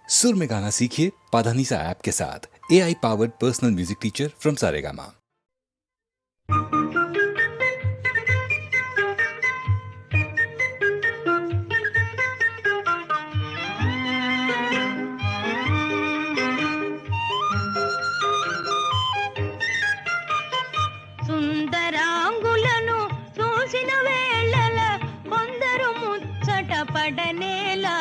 सुर में गाना सीखिए पाधानीसा ऐप के साथ। AI powered personal music teacher from Saregama. సుందరాంగులను చూసిన వేళల కొందరు ముచ్చట పడనేలా,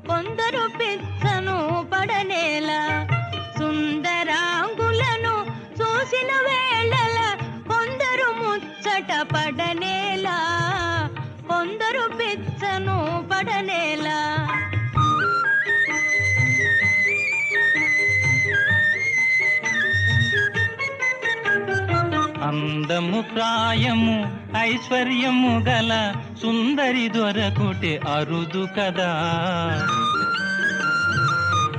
కొందరు పిచ్చను పడనేలా. సుందరాంగులను చూసిన వేళల కొందరు ముచ్చట పడనేలా, కొందరు పిచ్చను పడనేలా. అందము ప్రాయము ఐశ్వర్యము గల సుందరి దొరకుటే అరుదు కదా.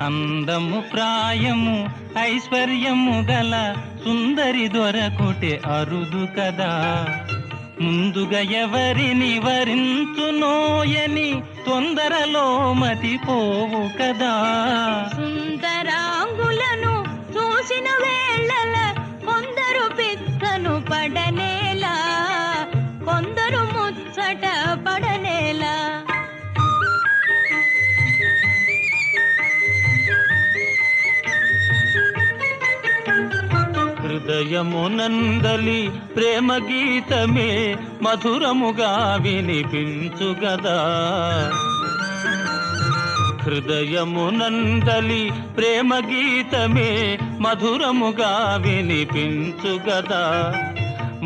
అందము ప్రాయము ఐశ్వర్యము గల సుందరి దొరకుటే అరుదు కదా. ముందుగా ఎవరిని వరించునోయని తొందరలో మతిపోవు కదా. సుందరాంగులను చూసిన వేళల కొందరు పిచ్చను పడనేలా, కొందరు ముచ్చట పడనేలా. హృదయమునందలి ప్రేమ గీతమే మధురముగా వినిపించుగదా. హృదయమునందలి ప్రేమ గీతమే మధురముగా వినిపించుగదా.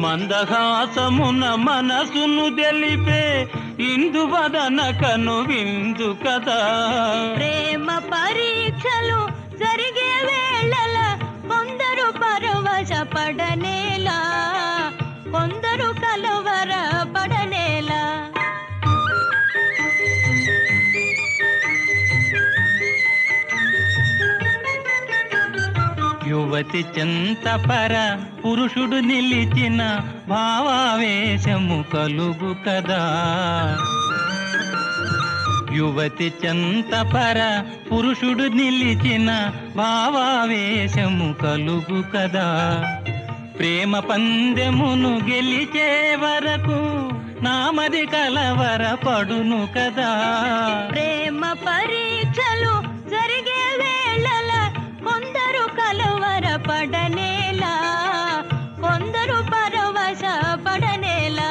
మందహాసమున మనసును తెలిపే ఇందువదన కను విందు కదా. ప్రేమ పరీక్షలు జరిగే వేళల కొందరు పరవశ పడనేలా, కొందరు కలవర పడనేలా. యువతి చెంతపర పురుషుడు నిలిచిన భావావేశము కలుగు కదా. యువతి చెంతపర పురుషుడు నిలిచిన భావావేశము కలుగు కదా. ప్రేమ పందెమును గెలిచే వరకు నామది కలవర పడును కదా. ప్రేమ పరీక్షలు జరిగే వేళల కొందరు కలవర పడనేలా, కొందరు పరవశ పడనేలా.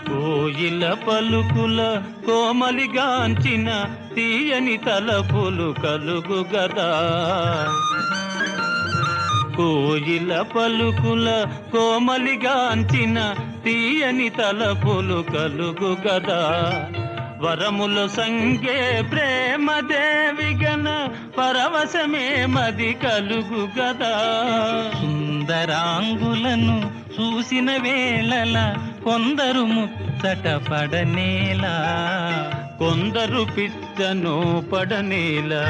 కోయిల పలుకుల కోమలిగాంచిన తీయని తలపులు కలుగు గదా. కోయిల పలుకుల కోమలిగాంచిన తీయని తలపులు కలుగు గదా. వరములు సంగే ప్రేమ దేవిగన పరవశమే మది కలుగు గదా. సుందరాంగులను చూసిన వేళల కొందరు ముచ్చట పడనేలా, కొందరు పిచ్చను పడనేలా.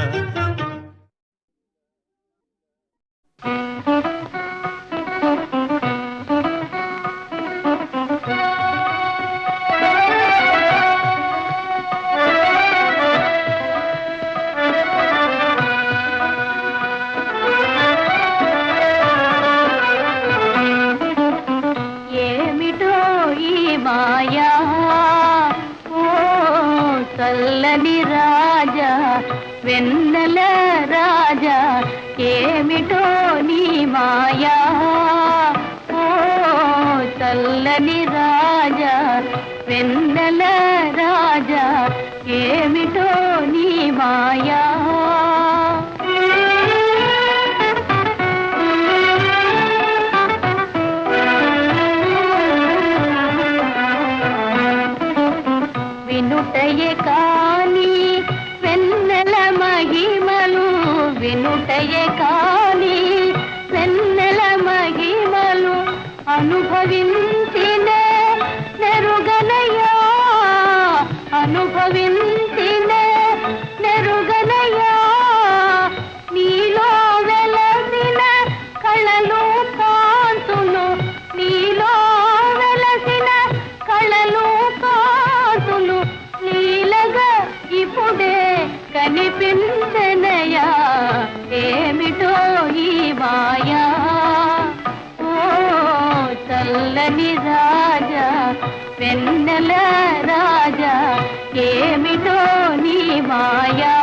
మాయా ఓ చల్లని రాజా, వెన్నెల రాజా, ఏమిటో నీ మాయా. ఓ చల్లని రాజా, వెన్నెల రాజా, ఏమిటో నీ మాయా. వినుటయే కాని వెన్నెల మహిమలు, వినుటయే కాని వెన్నెల మహిమలు అనుభవించిన నెరుగనయా, అనుభవించిన నెరుగనయా. నీలో వెలసిన కళలు కాంతులు, నీలో చల్లని రాజా వెన్నెల రాజా ఏమిటో నీ మాయా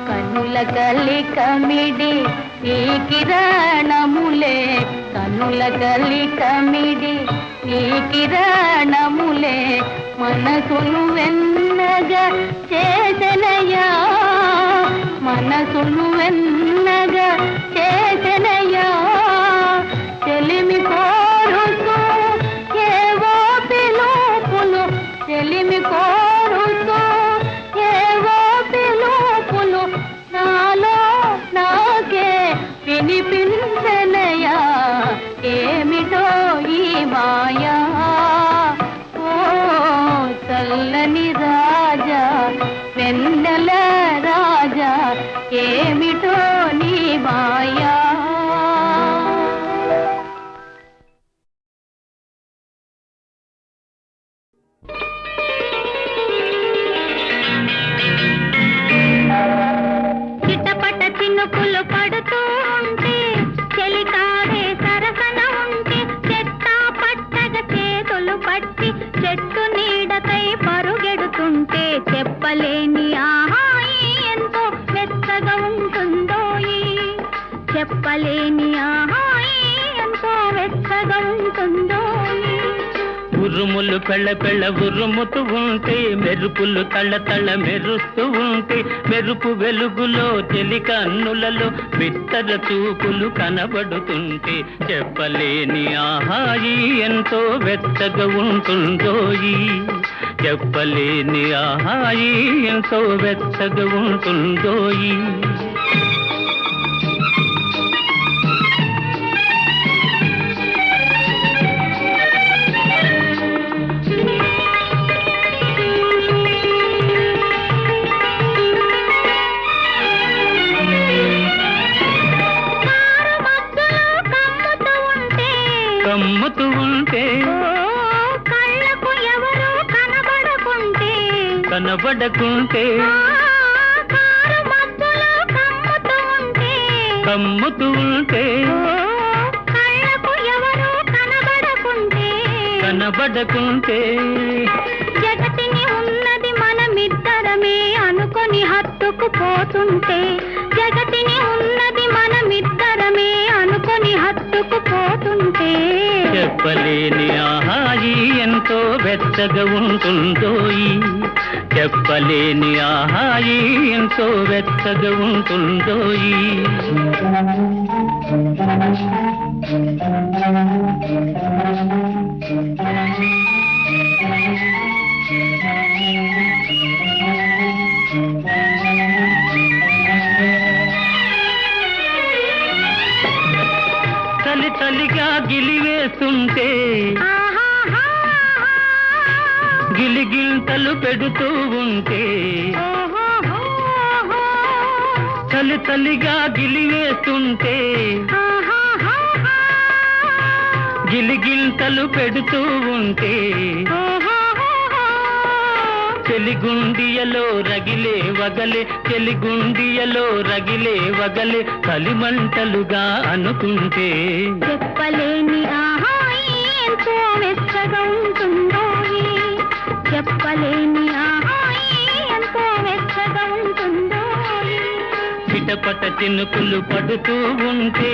కనుల కలికమిడి ఈ కిరణములే కనుల కలికమిడి ఈ కిరణములే మనసును వెన్నగా చేసెనయా మనసును వెన్నగా చేసెనయా చెలిమి కోరుతూ ఏవో పిలుపులు చెలిమి కోరుతూ ఏవో పిలుపులు నాలో నాకే వినిపించనయా ఏమిటో ఈ మాయా ఓ చల్లని రాజా వెన్నెల రాజా ఏమిటో నీ మాయా చిటపట చినుకులు పడుతూ ఉంటే చెలికాడే సరసన ఉంటే చెట్టా పట్టగ చేతులు పట్టి చెట్టు నీడకై పరుగెడుతుంటే చెప్పలేని ఆహాయి ఎంతో మెత్తగా ఉంటుందోయి చెప్పలేని ఆహాయి ఎంతో మెత్తగా ఉంటుందోయి ఉరుములు పెళ్ళ పెళ్ళ ఉరుముతూ ఉంటే మెరుపులు తళ్ళ తళ్ళ మెరుస్తూ ఉంటే మెరుపు వెలుగులో చెలి కన్నులలో బిత్తర చూపులు కనబడుతుంటే చెప్పలేని ఆహాయి ఎంతో వెచ్చగా ఉంటుందోయి చెప్పలేని ఆహాయి ఎంతో వెచ్చగా ఉంటుందోయి కమ్ముతూ ఉంటే కళ్ళకు ఎవరు కనబడకుంటే కనబడకుంటే కారు మధ్యలో కమ్ముతూ ఉంటే కమ్ముతూ ఉంటే కళ్ళకు ఎవరు కనబడకుంటే కనబడకుంటే జగతిని ఉన్నది మనమిద్దరమే అనుకొని హత్తుకు పోతుంటే జగతిని ఉన్నది మనమిద్దరమే అనుకొని హత్తుకు పోతుంటే చెప్పలేని ఆహాయి ఎంతో వెచ్చగా ఉంటుందోయి చెప్పలేని ఆహాయి ఎంతో వెచ్చగా ఉంటుందోయి చలి చలిగా గిలివేస్తుంటే గిలిగింతలు పెడుతూ ఉంటే చలి చలిగా గిలివేస్తుంటే గిలిగింతలు పెడుతూ ఉంటే చెలిగుండియలో రగిలే వగలే చెలిగుండియలో రగిలే వగలే కలిమంటలుగా అనుకుంటే చెప్పలేని ఆహాయి ఎంతో వెచ్చగా ఉంటుందోయి చెప్పలేని ఆహాయి ఎంతో వెచ్చగా ఉంటుందోయి చిటపట చినుకులు పడుతూ ఉంటే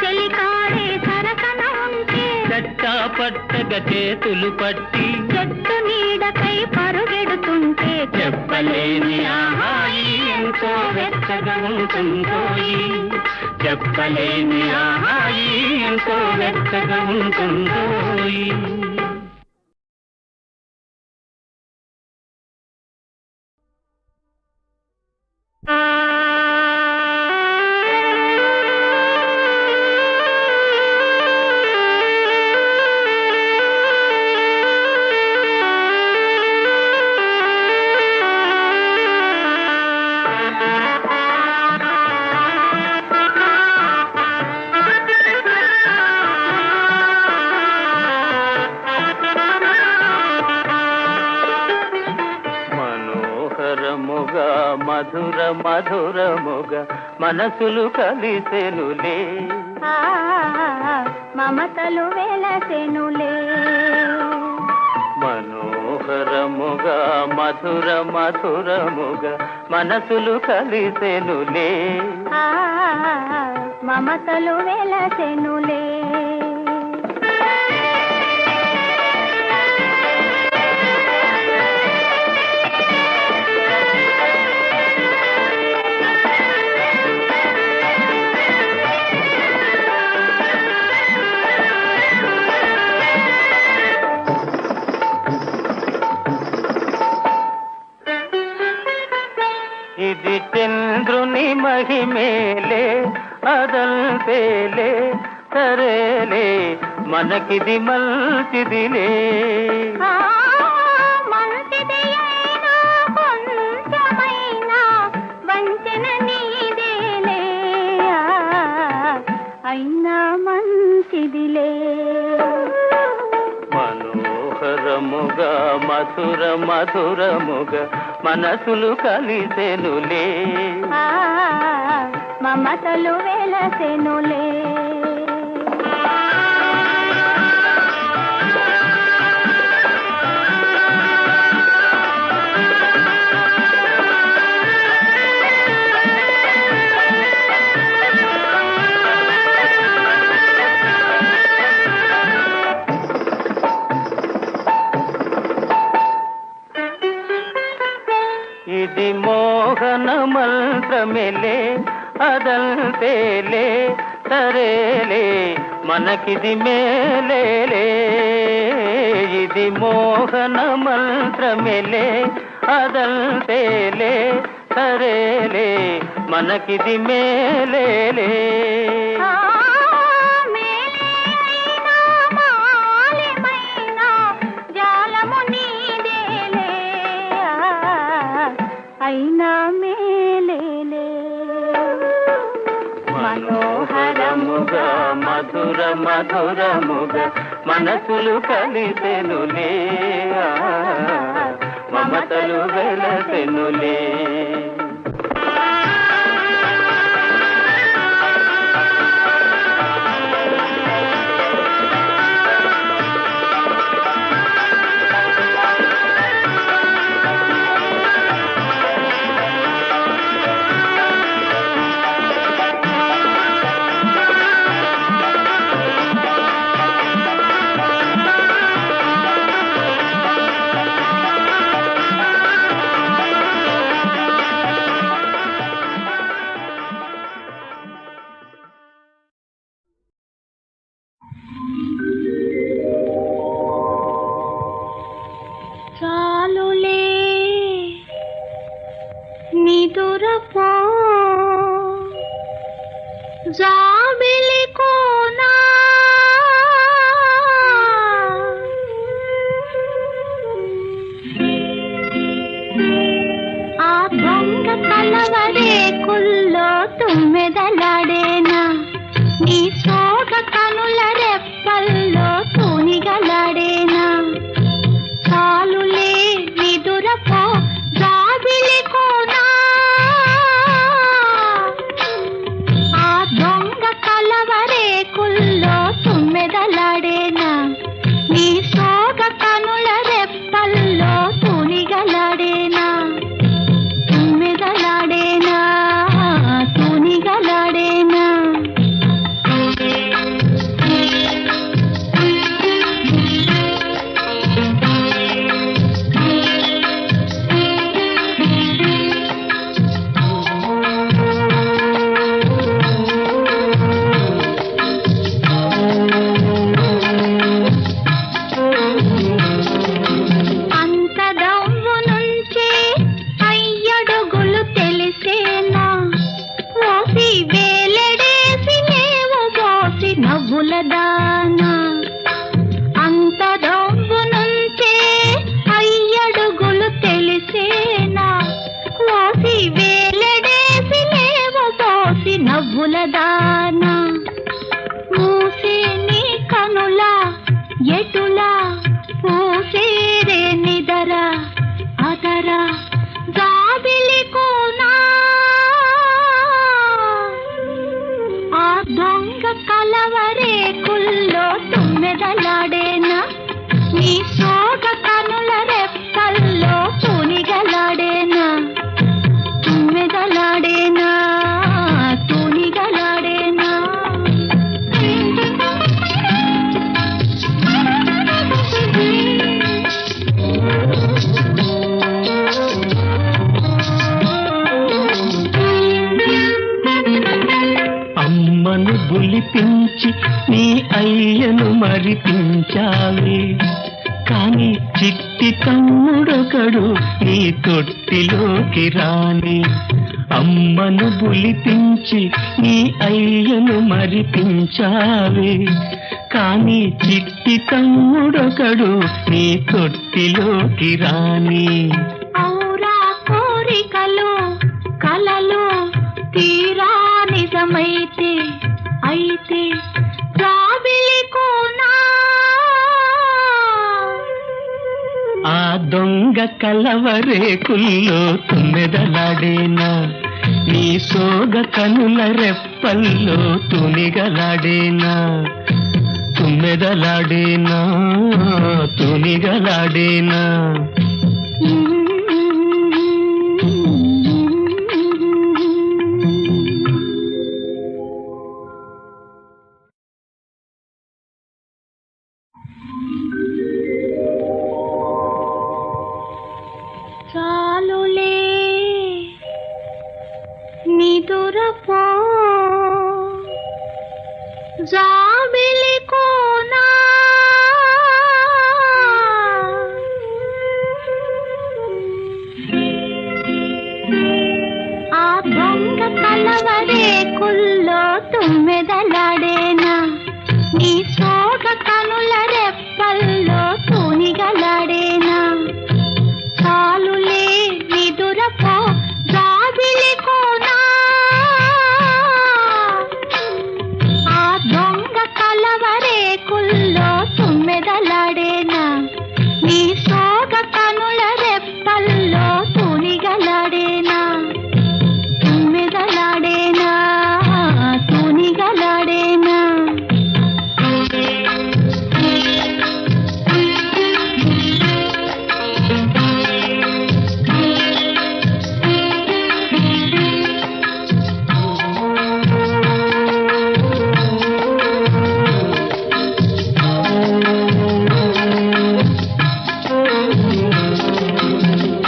చెలికాడే సరసన ఉంటే చట్టా పట్టగా చేతులు పట్టి చెట్టు నీడకై పరుగెడుతుంటే చెప్పలేని ఆహాయి ఎంతో వెచ్చగా ఉంటుందోయి చెప్పలేని ఆహాయి ఎంతో వెచ్చగా ఉంటుందోయి మధుర మధురముగా మనసులు కలిసెనులే మమతలు వెలసెనులే మనోహరముగా మధుర మధురముగా మనసులు కలిసెనులే మమతలు వెలసెనులే ఇది చంద్రుని మహిమేలే అదంతేలే సరేలే మనకిది మంచిదిలే మంచిది అయినా కొంచెమైనా వంచన నీదేలే అయినా మంచిదిలే మనోహరముగా మధుర మధురముగా మనసులు కలిసెనులే మమతలు వెలసెనులే ఇది మోహన మంత్రమేలే అదంతేలే సరేలే మనకిది మేలేలే ఇది మోహన మంత్రమేలే అదంతేలే సరేలే మనకిది మేలేలే అయినా మేలేలే మనోహరముగా మధుర మధురముగా మనసులు కలిసెనులే మమతలు వెలసెనులే చాలులే నిదురపో జాబిలి కోనా ఆ దొంగ కలవరే కుల్లో తుమ్మెదలాడేనా నీ సోగ కనుల రెప్పల్లో తూనిగలాడేనా చాలులే నిదురపో జాబిలి కోనా ఆ దొంగ కలవరే కుల్లో తుమ్మెదలాడేనా నీ సోగ కనుల రెప్పల్లో తూనిగలాడేనా తుమ్మెదలాడేనా తూనిగలాడేనా నవ్వులదానా మూసే నీ కనులా ఎటులా పూసేరే నిదరా అదరా జాబిలి కోన రేకుల్లో తుమ్మెదలాడేనా నీ సోగ కనుల రెప్పల్లో తూనిగలాడేనా తుమ్మెదలాడేనా తూనిగలాడేనా అమ్మను గులిపించి నీ అయ్యను మరిపించావే కాని చిట్టి తమ్ముడొకడు నీ తొట్టిలోకి రాని అమ్మను గులిపించి నీ అయ్యను మరిపించావే కాని చిట్టి తమ్ముడొకడు నీ తొట్టిలోకి రాని ఔరా కోరికలు కలలు తీరా నిజమైతే అయితే జాబిలి కోనా ఆ దొంగ కలవరేకుల్లో తుమ్మెదలాడేనా నీ సోగ కనుల రెప్పల్లో తునిగలాడేనా తుమ్మెదలాడేనా తునిగలాడేనా చాలులే నిదురపో జాబిలి కోనా ఆ దొంగ కలవరేకుల్లో తుమ్మెదలాడేనా నీ సోగ కనుల రెప్పల్లో తూనిగలాడేనా చాలులే నిదురపో జాబిలి కోనా ఆ దొంగ కలవరేకుల్లో తుమ్మెదలాడేనా నీ సోగ కనుల రెప్పల్లో తూనిగలాడేనా తుమ్మెదలాడేనా తూనిగలాడేనా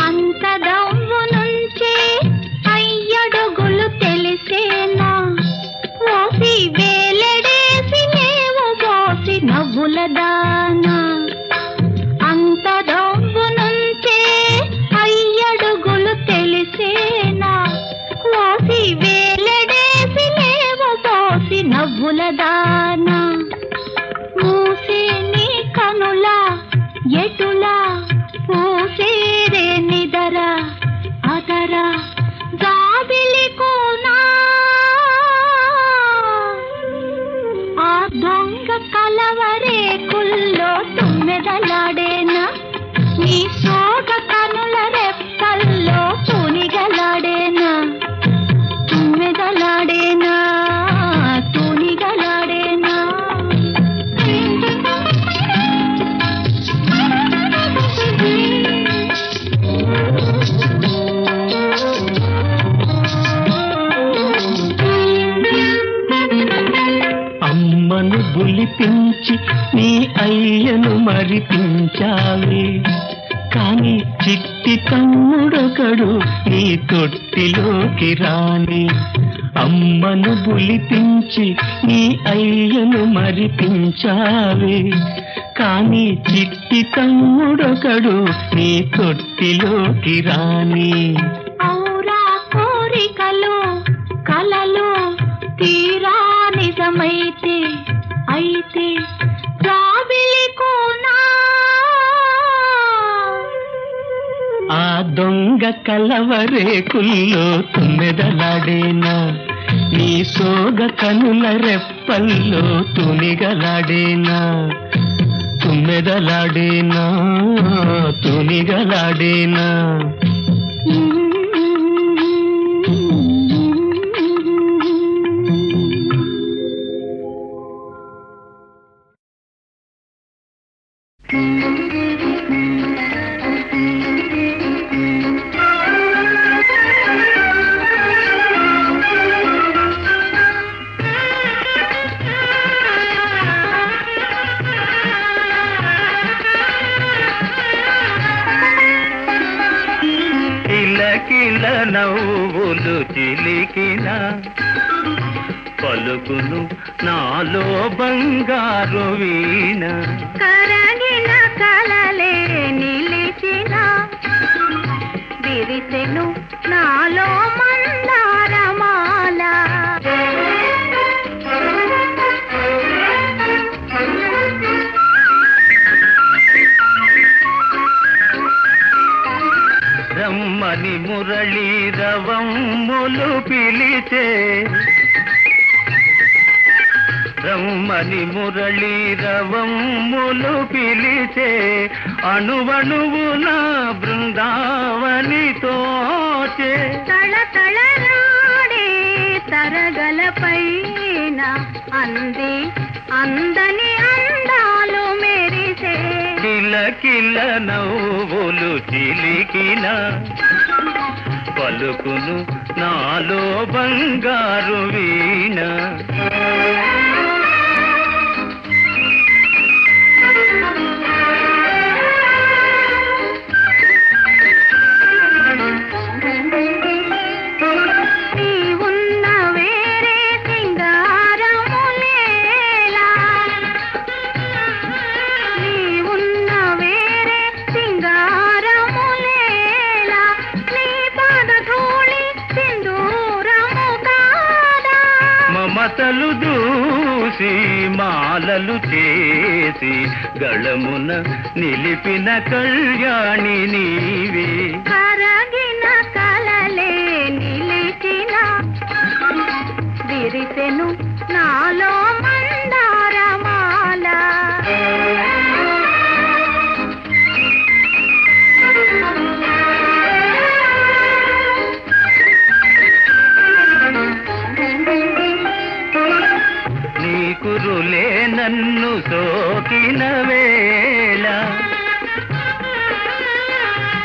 అంత దవ్వు నుంచి అయ్యడుగులు తెలిసేనా ఓసి వేలడేసి లేవు బోసి నవ్వుల దానా అంత దవ్వు నుంచి అయ్యడుగులు తెలిసేనా ఓసి వేలడేసి లేవు బోసి నవ్వుల దానా మూసే నీ కనులా ఎటులా పూసేరే నిదరా అదరా జాబిలి కోనా ఆ దొంగ కలవరేకుల్లో తుమ్మెదలాడేనా నీ సోగ కనుల రెప్పల్లో తూనిగలాడేనా తుమ్మెదలాడేనా తూనిగలాడేనా అమ్మను గులిపించి నీ అయ్యను మరిపించావే కాని చిట్టి తమ్ముడొకడు నీ తొట్టిలోకి రాని అమ్మను గులిపించి నీ అయ్యను మరిపించావే కాని చిట్టి తమ్ముడొకడు నీ తొట్టిలోకి రాని ఔరా కోరికలు కలలు తీరా నిజమైతే అయితే జాబిలి కోనా ఆ దొంగ కలవరేకుల్లో తుమ్మెదలాడేనా నీ సోగ కనుల రెప్పల్లో తునిగలాడేనా తుమ్మెదలాడేనా తునిగలాడేనా Mm-hmm. 「కిలకిల నవ్వులు చిలికిన పలుకును నాలో బంగారు వీణ. కరగిన కలలే నిలిచిన విరిసెను నాలో మందారమాల. రమ్మని మురళీ రవమ్ములు పిలిచే, రమ్మని మురళీ రవమ్ములు పిలిచే, అణువణువున బృందావని తోచే. తళతళరాడే తరగల పైన అంది అందని అందాలు మెరిసే. కిలకిల నవ్వులు చిలికిన పలుకును నాలో బంగారు వీణ. నీవున్న వేరే సింగారములేలా, నీవున్న వేరే సింగారములేలా, నీ పాదధూళి సింధూరము కాదా. మమతలు దూసి మాలలు చేసి గళమున నిలిపిన కళ్యాణి నీవే. కరగిన కలలే నిలిచిన విరిసెను నాలో మందారమాల. నీ కురులే నన్ను సోకిన వేళ,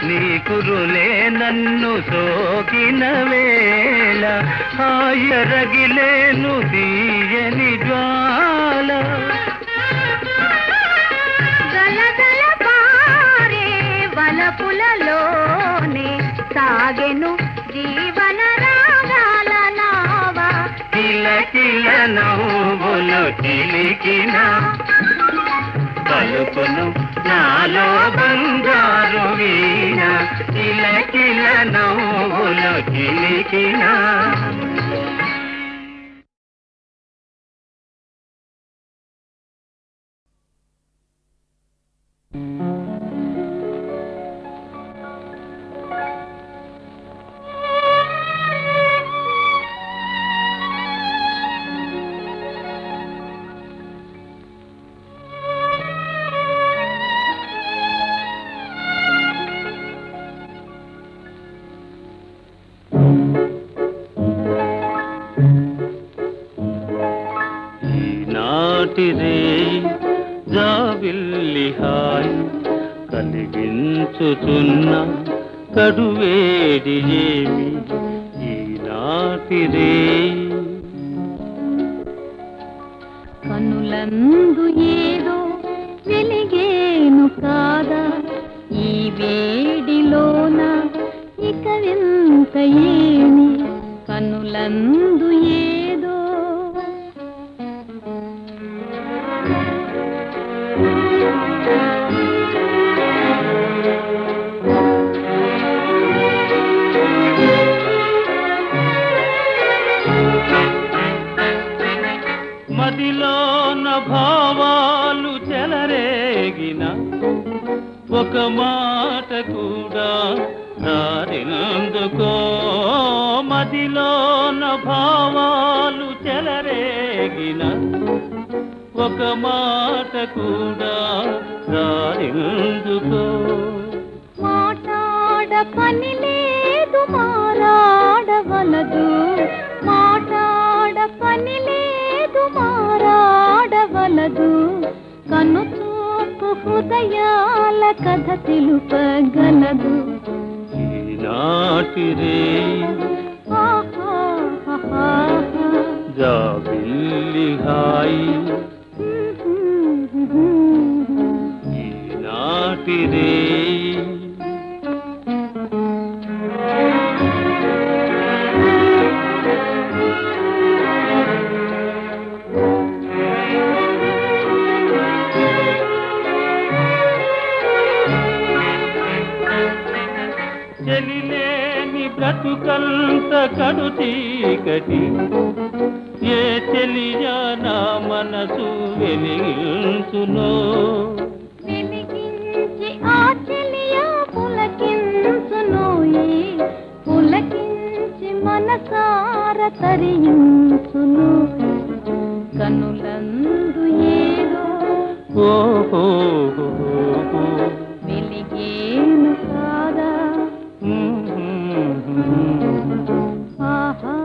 నీ కురులే నన్ను సోకిన వేళ, హాయరగిలేను తీయని జ్వాల. గలగల పారే వలపులలోనే సాగెను జీవన రాగాల నావా. కిలకిల నవ్వులు చిలికిన పలుకును నాలో బంగారు వీణ. కిలకిల నవ్వులు చిలికిన. ఈనాటిరే జాబిల్లి హాయి కలిగించుచున్న కడువేడి ఏమి ఈనాటిరే. కనులందు ఏదో వెలిగేను కాదా, ఈ వేడిలోన ఇక వింత ఏమి. కనులందు ఏదో మదిలోన భావాలు చెలరేగిన ఒక మాట కూడా రారెందుకో. మదిలోన భావాలు చెలరేగిన ఒక మాట కూడా రారెందుకో. మాట్లాడ పని లేదు మారాడవలదు, మాట్లాడ పని లేదు మారాడవలదు. కను చూపు హృదయాల కథ తెలుపగలదు. ఈనాటిరే జాబిల్లి హాయి ఈనాటిరే. బ్రతుకంత కడు చీకటి ఏ చెలియా నా మనసు వెలిగించునో వెలిగించి ఆ చెలియా పులకించునోయి పులకించి మనసార తరించును కనులందు ఏదో ఓహో వెలిగేను కాదా ఆహా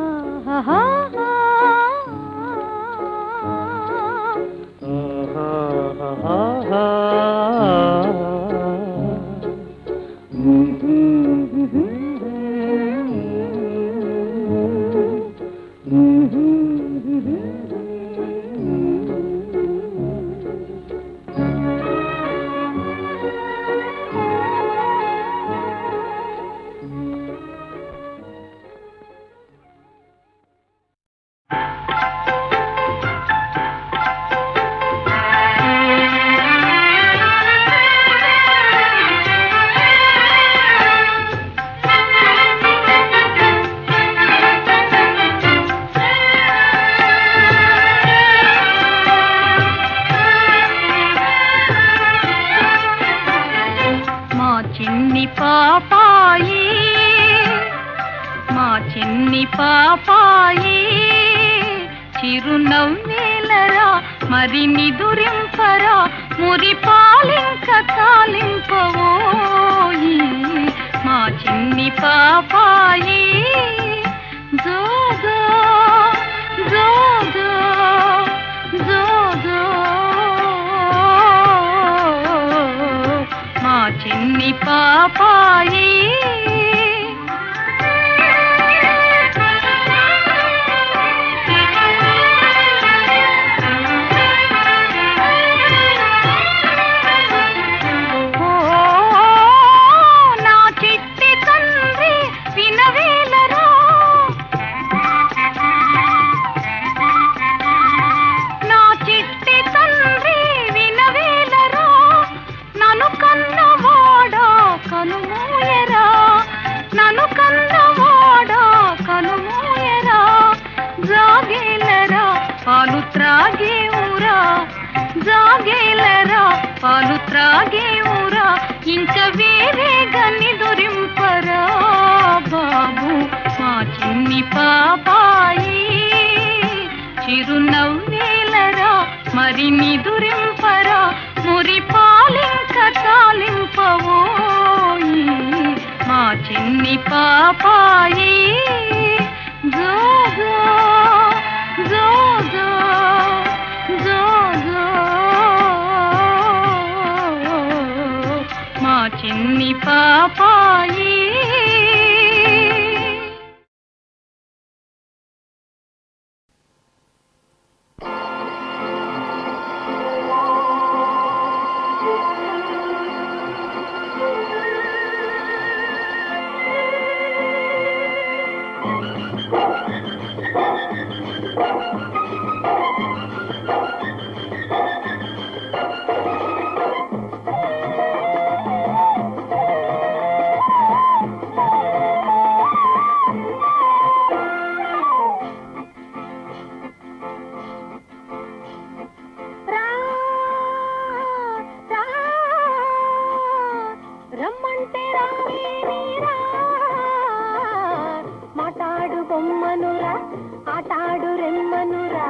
ఆహా పాపాయి చిరునవ్వేలరా మరి నిదురింపరా మురి పాలింక కాలింపవోయి మా చిన్ని పాపాయి జోజో జోజో జోజో మా చిన్ని పాపాయి పాలు త్రాగే ఊరా ఇంక వేరేగా నిదురింపరా బాబు మా చిన్ని పాపాయి చిరునవ్వేలరా మరి నిదురింపరా మురి పాలింక కాలింపవోయి మా చిన్ని పాపాయి జోజో జోజో జోజో మా చిన్ని పాపాయి రమ్మంటే రావేరా మాటాడు బొమ్మనురా ఆటాడు రెమ్మనురా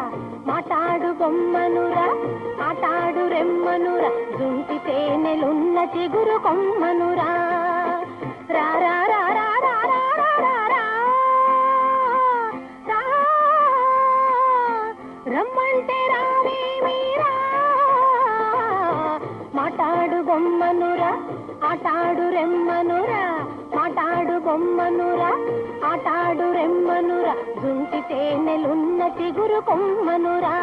మాటాడు బొమ్మనురా ఆటాడు రెమ్మనురా జుంటి తేనెలున్న చిగురు కొమ్మనురా రా రా రా రా రా రా రా రా రా రమ్మంటే రావేరా మాటాడు బొమ్మనురా ఆటాడు రెమ్మనురా మాటాడు బొమ్మనురా ఆటాడు రెమ్మనురా జుంటి తేనెలున్న చిగురు కొమ్మనురా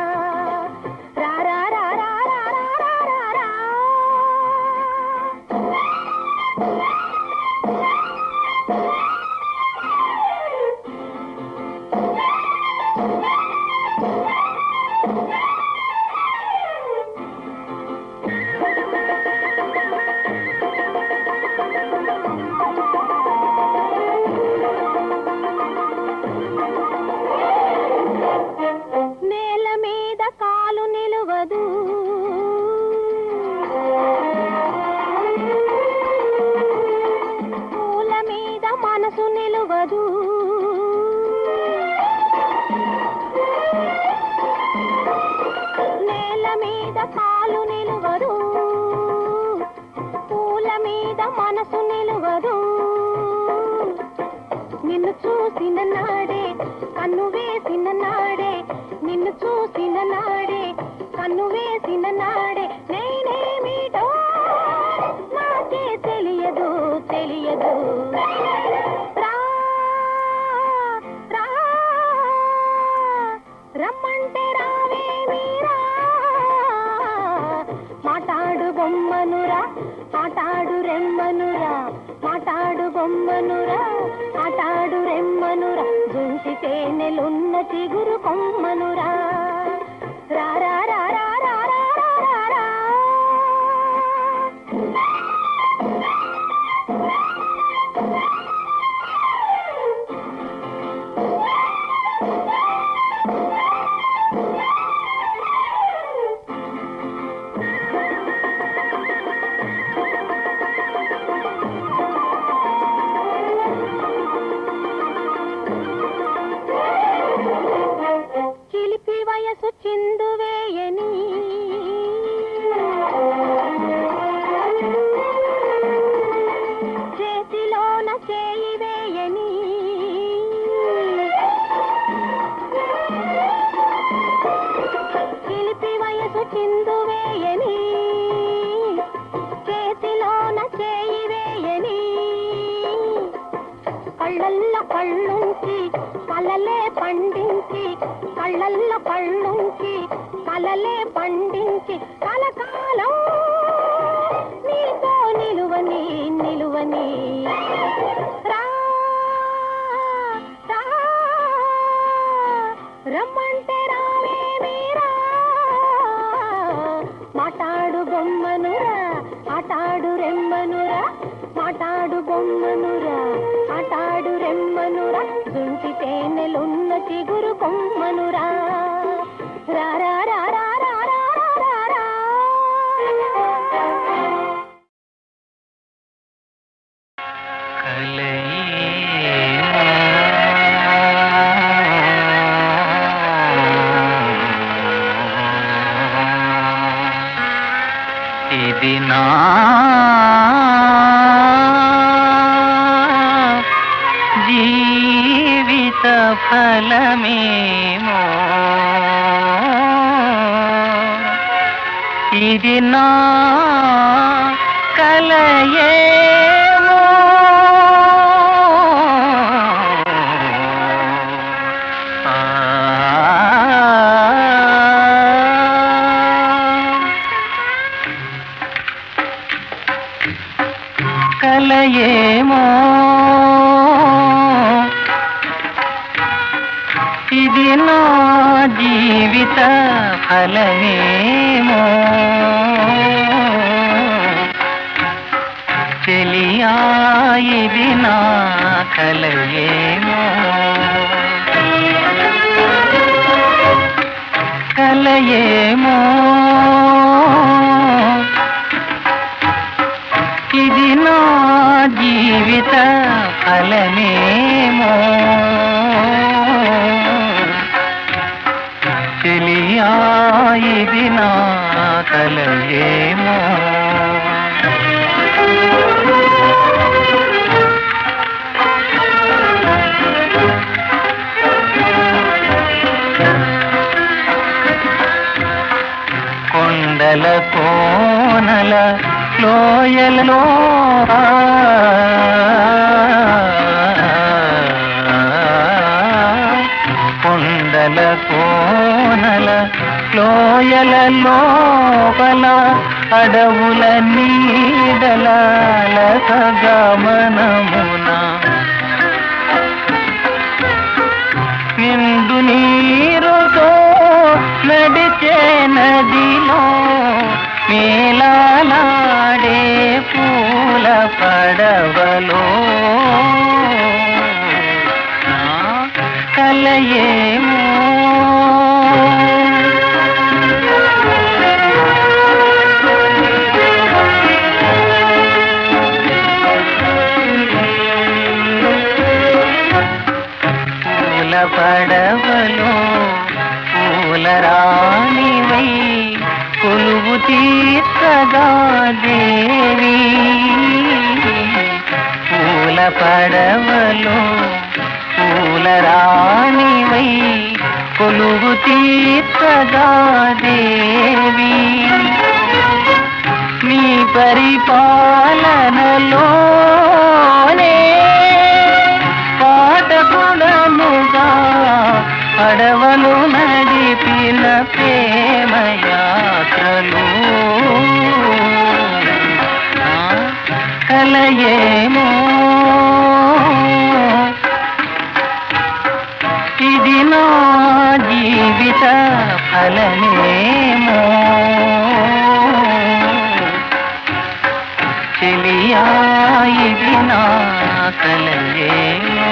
రా రా రా రా రా రా రా రా మనసు నిలువదు నేల మీద కాలు నిలువదు పూల మీద మనసు నిలువదు నిన్ను చూసిన నాడే కన్ను వేసిన నాడే నిన్ను చూసిన నాడే కన్ను వేసిన నాడే నేనేమిటో నాకే తెలియదు తెలియదు రా రా రమ్మంటే రావే మీరా మాటాడు బొమ్మనురా ఆటాడు రెమ్మనురా మాటాడు బొమ్మనురా ఆటాడు రెమ్మనురా జుంటి తేనెలున్న చిగురు కొమ్మనురా రా రా రా రా రా రా రా రా. చిలిపి వయసు చిందు వేయని చేతిలోన చేయి వేయని చిలిపి వయసు చిందు వేయని చేతిలోన చేయి వేయని కళ్ళల్లో కళ్ళుంచి కలలే పండించి కళ్ళల్లో కళ్ళుంచి కలలే పండించి కలకాలం నీతో నిలువని నిలువని రా రా రమ్మంటే రావే మీరా మాటాడు బొమ్మనురా ఆటాడు రెమ్మనురా మాటాడు బొమ్మనురా ఆటాడు రెమ్మనురా జుంటి తేనెలున్న చిగురు కొమ్మనురా రా రా రా రా రా రా రా రా. ఇది నా జీవిత ఫలమేమో ఇది నా కలయేమో కలయేమో ఇది నా జీవిత ఫలమేమో చెలియా ఇది నా కలయేమో కలయేమో ఇది నా జీవిత ఫలమేమో చెలియా ఇది నా కలయేమో కొండల కోనల లోయలలో కొండల కోనల లోయల లోపల అడవుల నీడల గమనమున నిండు నీరుతో నడిచే నదిలో మేలాడే పూల పడవలో నా కలయేమో పడవలో పూలరాణివై కొలువు తీర్చగా దేవి పూల పడవలో పూలరాణివై కొలువు తీర్చగా దేవి నీ పరిపాలనలోనే పాఠకుడముగా పడవలు నడిపిన ప్రేమయాత్రలు కలయేమో ఇది నా జీవిత ఫలమేమో చెలియా ఇది నా కలయేమో